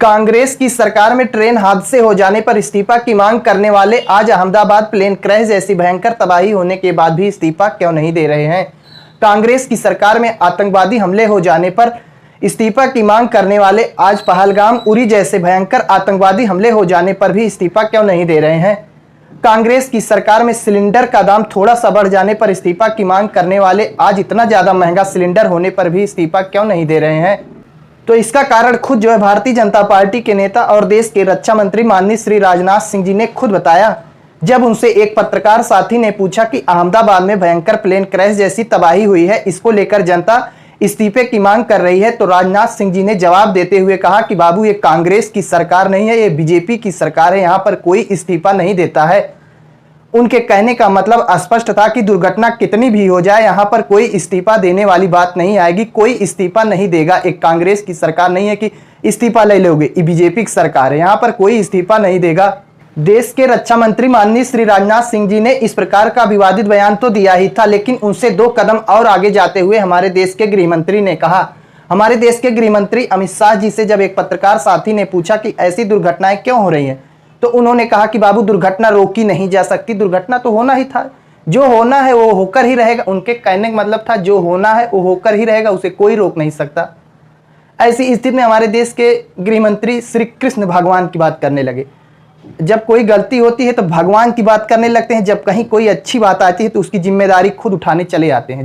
कांग्रेस की सरकार में ट्रेन हादसे हो जाने पर इस्तीफा की मांग करने वाले आज अहमदाबाद प्लेन क्रैश जैसी भयंकर तबाही होने के बाद भी इस्तीफा क्यों नहीं दे रहे हैं। कांग्रेस की सरकार में आतंकवादी हमले हो जाने पर इस्तीफा की मांग करने वाले आज पहलगाम उरी जैसे भयंकर आतंकवादी हमले हो जाने पर भी इस्तीफा क्यों नहीं दे रहे हैं। कांग्रेस की सरकार में सिलेंडर का दाम थोड़ा सा बढ़ जाने पर इस्तीफा की मांग करने वाले आज इतना ज्यादा महंगा सिलेंडर होने पर भी इस्तीफा क्यों नहीं दे रहे हैं। तो इसका कारण खुद जो है भारतीय जनता पार्टी के नेता और देश के रक्षा मंत्री माननीय श्री राजनाथ सिंह जी ने खुद बताया, जब उनसे एक पत्रकार साथी ने पूछा कि अहमदाबाद में भयंकर प्लेन क्रैश जैसी तबाही हुई है, इसको लेकर जनता इस्तीफे की मांग कर रही है, तो राजनाथ सिंह जी ने जवाब देते हुए कहा कि बाबू, ये कांग्रेस की सरकार नहीं है, ये बीजेपी की सरकार है, यहाँ पर कोई इस्तीफा नहीं देता है। उनके कहने का मतलब स्पष्ट था कि दुर्घटना कितनी भी हो जाए, यहाँ पर कोई इस्तीफा देने वाली बात नहीं आएगी, कोई इस्तीफा नहीं देगा। एक कांग्रेस की सरकार नहीं है कि इस्तीफा ले लोगे, ये बीजेपी की सरकार है, यहाँ पर कोई इस्तीफा नहीं देगा। देश के रक्षा मंत्री माननीय श्री राजनाथ सिंह जी ने इस प्रकार का विवादित बयान तो दिया ही था, लेकिन उनसे 2 कदम और आगे जाते हुए हमारे देश के गृह मंत्री ने कहा, हमारे देश के गृह मंत्री अमित शाह जी से जब एक पत्रकार साथी ने पूछा कि ऐसी दुर्घटनाएं क्यों हो रही हैं, तो उन्होंने कहा कि बाबू, दुर्घटना रोकी नहीं जा सकती, दुर्घटना तो होना ही था, जो होना है वो होकर ही रहेगा। उनके कहने का मतलब था जो होना है वो होकर ही रहेगा, उसे कोई रोक नहीं सकता। ऐसी स्थिति में हमारे देश के गृह मंत्री श्री कृष्ण भगवान की बात करने लगे। जब कोई गलती होती है तो भगवान की बात करने लगते हैं, जब कहीं कोई अच्छी बात आती है तो उसकी जिम्मेदारी खुद उठाने चले आते हैं।